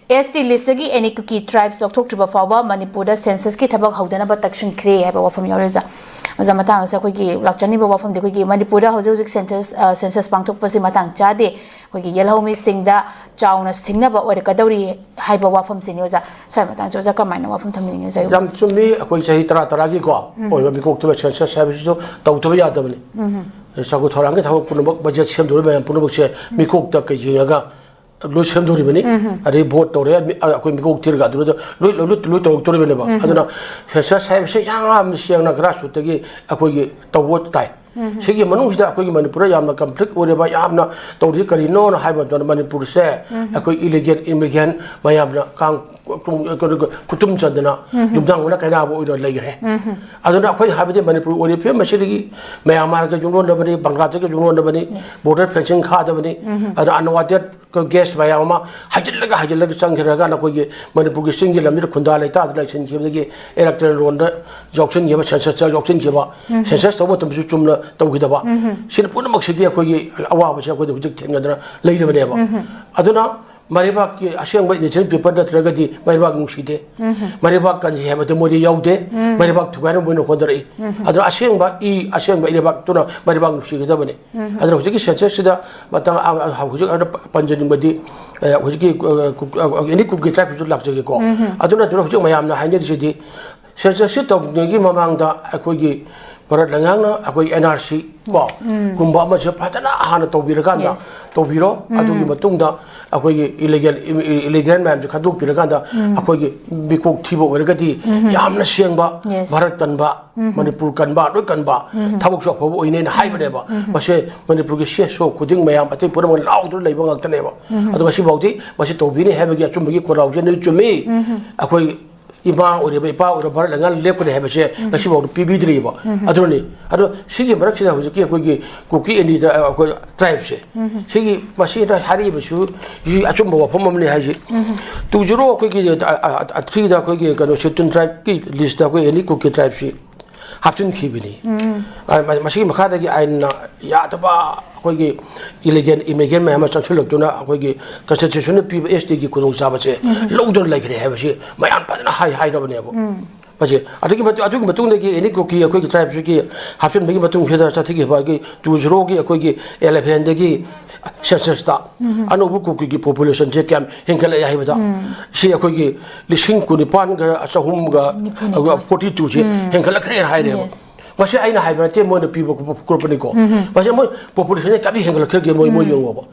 ST list की any cookie tribes लौथोक्ट्रिबा फावबा मणिपुरदा census की थबक हौदनबा तक्शन क्रे हैबा वाफम यावरेजा मजा मतांग सा कोई लाक्चनीबा वाफम दे कोई मणिपुरदा हौजे हौजे सेंसस पांगथोकपसि मतांग चादे कोई येलहौमी सिंगदा चाउना सिंगनबा ओरकदौरी हाइबा वाफम सिनियोजा सय मतांग जोजा कमाइना वाफम थमिनियो जा जम सुमी कोई सही तरह की को ओय बिकोक तो सेंसस सर्विस तो तौतबा यादबनी सगु थोरांगे थाव पुनबक बजेट सेमदोर मे पुनबक से मिकोक तक के येगा लो सेमदोरिबनी अरे भोट तौरे अखोई मिकोक तिरगा दुरो लो तौरबने बा अदुना सेंसस सर्विस याम सियांगना ग्रासरूटगी अखोई तौबो ताई सिगी मनुंगसिदा अखोई मणिपुर यामना कंफ्लिक्ट ओरेबा यामना तौरि करिनो ना हाइबा मणिपुर से अखोई इलीगल इमिग्रेंट मयामना कांग कुतुम चंदना जुमदांगना कायनाबो ओइनो लेगरे अदुना अखोई हाबदे मणिपुर ओरे फे मसिदगी मयामार के जुंगो नबनी बांग्लादेश के जुंगो नबनी बॉर्डर फेंसिंग खादबनी अदु अनवांटेड गेस्ट मयामा हाइजलगा चंगरगा ना कोई मणिपुर के सिंगी लमदि खुंदा लेता इलेक्शन खेबदगी इलेक्टोरल रोड जॉक्सन गेबा सेंसस जॉक्सन गेबा सेंसस तबो तमसु चुमना तौहिदबा सिन पुनमक सिगी अखोई अवाबसे अखोई हुजिक थेंगदना लेइरबनेबा अदुना मरिबाक की असेंग नेचुरल पेपर नत्रगदी मरिबाक नुसीदे मरिबाक कंजी हेबते मोदी याउदे मरिबाक थुगान मोइनो होदरई अदर असेंग इरेबाक तुना मरिबाक नुसीगदबने अदर हुजिक सेंसस सिदा मतंग हुजिक पंजनी बदी हुजिक एनी कुकी ट्राइब जु लाक्जगे को अदुना दुर हुजिक मयामना हाइनेरिसिदी सेंसस तौगी ममांगदा अखोगी भारत लंगांगना अखोई NRC को कुंबा मसे फतना हाना तौबिरकांदा तौबिरो अदुगी मतुंगदा अखोई इलीगल मैम जो खदुक पिरकांदा अखोई बिकोक थिबो ओरगदी यामना सियंगबा भारत कनबा मणिपुर कनबा लो कनबा थबक सो फबो ओइनेना हाइबनेबा मसे मणिपुर के सेसो खुदिंग मयाम अते पुरम लाउदो लेबो ngaktaneबा अदु मसी बाउदी मसी तौबिने हेबगी अचुमगी कोराउजे ने चुमी अखोई इमा ओरेबा इपा ओरे भर लंगा लेपने हेबसे गसी बाउ पीबीद्रीबा अदुनी अदु सिगी मरकसिदा हुजिकी अखोगी कुकी एनी ट्राइब से सिगी मसीदा हारिबसु यि अचुमबा वफम हमने हाजि तुजुरो अखोगी अथ्री दा अखोगी कनो सेटन ट्राइब की लिस्ट दा अखोई एनी कुकी ट्राइब से हाफिन खिबिनी मसीगी मखादगी आइनना यादबा अखोगी इलीगल इमिग्रेंट मैम चंसुलक्तुना अखोगी कॉन्स्टिट्यूशन पीब ST की खुदों चाबसे लौदन लेखरे हैबसे मयाम पदना हाई रबनेबो बजे अदुगी मतुंगदगी एनी कुकी अखोगी ट्राइब की हाफिन बगी मतुंग फेदा चाथिगी बागी 20 की अखोगी 11 दगी सेंसस ता अनोबु कुकी की पॉपुलेशन जे कैम हेंगले हाइबदा सी अखोगी लिसिंग कुनिपान गा असहुम गा 42 जे हेंगले खरे हाइरेबो मसे आइना हाइबरते मोने पीबो कुरपनी को मसे मो पॉपुलेशन कभी हेंगल खरगे मो योंगबो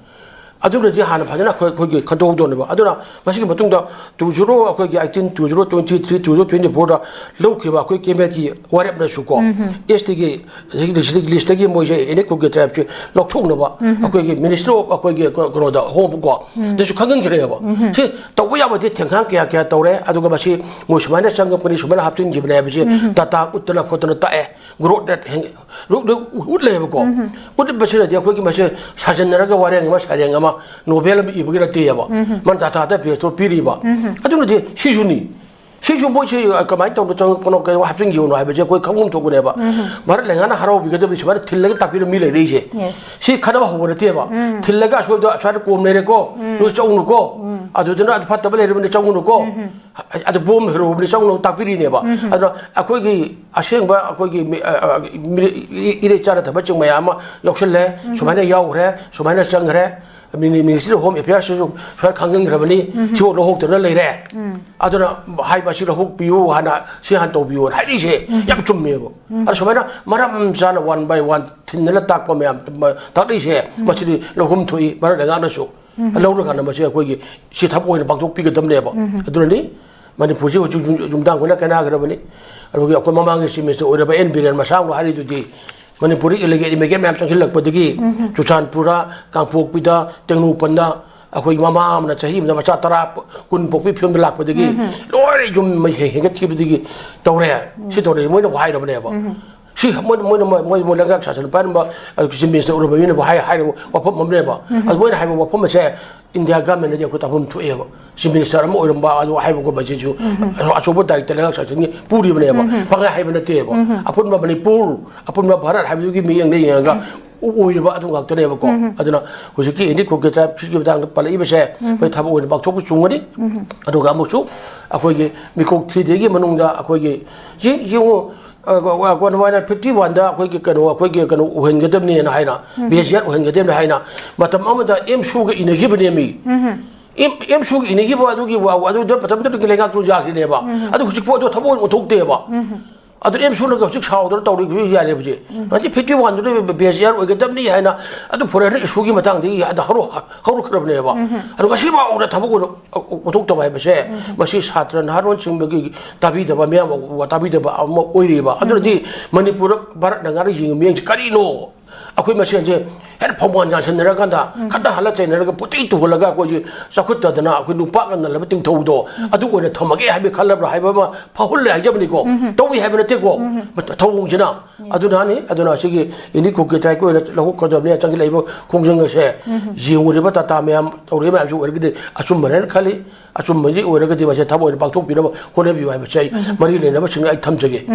अदुरदि हाना फजना खोगी खंदोदोनबा अदुरा मसिगी मतुंगदा 20 अखोगी 18 2023 2024 दा लौखिबा अखोई केमेट की वारेप न सुको ST की लिस्ट की मोजे एने कुगे ट्राइब के लौथोंनबा अखोगी मिनिस्टर ऑफ अखोगी कोनोदा होम को देसु खंगन गरेबा से तवो याबदि थेंखां क्या तौरे अदुगा मसि मोसमाना संगपनि सुमना हापतिन जिबने बजे डाटा उत्तना फोटना ताए ग्रोथ रेट उडलेबा को उड बसिरदि अखोगी मसे साजनरगा वारेंग मा सारेंग मा नोबेल इबगी रतेयबा मन डाटा दा पेज तो पीरिबा अदुनदि सिजुनी सिजु बोइसे कमाइ तौनो चंग कोनो के हाफिंग योनो हाबजे कोई खंगुम थोगनेबा भारत लेंगाना हराव बिगदबि सिबार थिल्लगा तापिर मिले रहिजे सि खनबा होबरतेबा थिल्लगा सोदो असार कोम लेरे को नो चौनु को अदुदना फतबा लेरबनि चौनु को अद बोम हेरोबनि चौनु तापिरिनेबा अद अखोगी असेंबा अखोगी इरे चारा थबा चंग मयामा यौसले सुमाने यावरे सुमाने चंगरे मिनिस्ट्री होम अफेयर्स सर खंगंग्रबनी सिओ लोहोक्तना लेरे अदुना हाइबासि लोहोक पियो हाना सि हान तोबियो हाइदिसे याम चुम्मेबो अर सुमाना मरम जाना 1 by 1 थिनला ताकपा मयाम ताकदिसे मसिदि लोहोम थोई मर दगानसु लौरगाना मसे अखोगी सि थाप ओइन बांथोक पिगदमनेबो अदुनी मणिपुरजी जुमदांग होना कनाग्रबनी अरुगी अखो ममांगे सिमेस ओरबा एनबिरन मसांग हारिदुदी मणिपुरी इलीगल इमिग्रेंट मैम चंगलकपदगी चुचानपुरा कांगपोकपिदा टेंगनुपन्दा अखोई ममामना चाही मचा 10 कुन पोपी फिल्म लाकपदगी लोरे जुम हेगतखिबदगी तौरे सि तौरे मोइना वाइरबनेबा सी मोइ लंगा सासन Panba सिमिस उरबयिन high high वफम ममनेबा Moina high वफम से इंडिया गवर्नमेंट जे को तफम थुएबा सिमिनिस्टर म ओरमबा अदु हाइ को बजेजु अचोबो दायित्व लंगा सासन पूरी बनेबा पंगा हाइ बनेतेबा अपुनबा मणिपुर अपुनबा भारत हाइबुगी मियंग ने यंगा 오이르바 아주 각도네요 거 아주나 그저께 이니 그게 다 피기보다 빨리 입에서 그 타고 오이르 막 조금 중원이 아주가 뭐죠 아거기 미국 티데기 만웅자 아거기 지금 과거는 51다 거기 그는 오행게dem니 하이나 비시야 오행게dem니 하이나 마탐 아무다 임수가 이내기브네미 임수가 이내기 봐도기 와도 마탐도 그래가 또 자기네 봐 아주 그직 보도 타보 독대 봐 아들 임수는 그 즉 사오들 떠오르 그 야래 보지 아직 51도 비시야 오행게dem니 하이나 아주 보라는 수기 마땅데 아주 하루 그러네 봐 아주 같이 봐 오래 타보고 독도 봐 봐세 마시 사트는 하루 증명이 다비드 봐 미야 뭐 다비드 봐 뭐 오이리 봐 아들이 머니푸르 바라 나가리 지금 까리노 아쿠이 마시 이제 해 포모한 장선 내려간다 간다 할라체 내려가 뿌띠 두글라가 거기 사쿠트다나 아쿠 누빠가 날라 띵 더우도 아두 거네 더마게 하비 칼라브라 하이바마 파홀레 하자버니고 더위 하비는 되고 더웅지나 아두나니 아두나 시기 이니 국게 타이고 라고 거접네 장기 라이브 공정거세 지우리바 따타메 우리마 아주 어르기데 아춤마네 칼리 아춤마지 어르기데 마세 타보 박톡 비로 고레비 하이바 차이 머리 내나 봐 층이 탐적이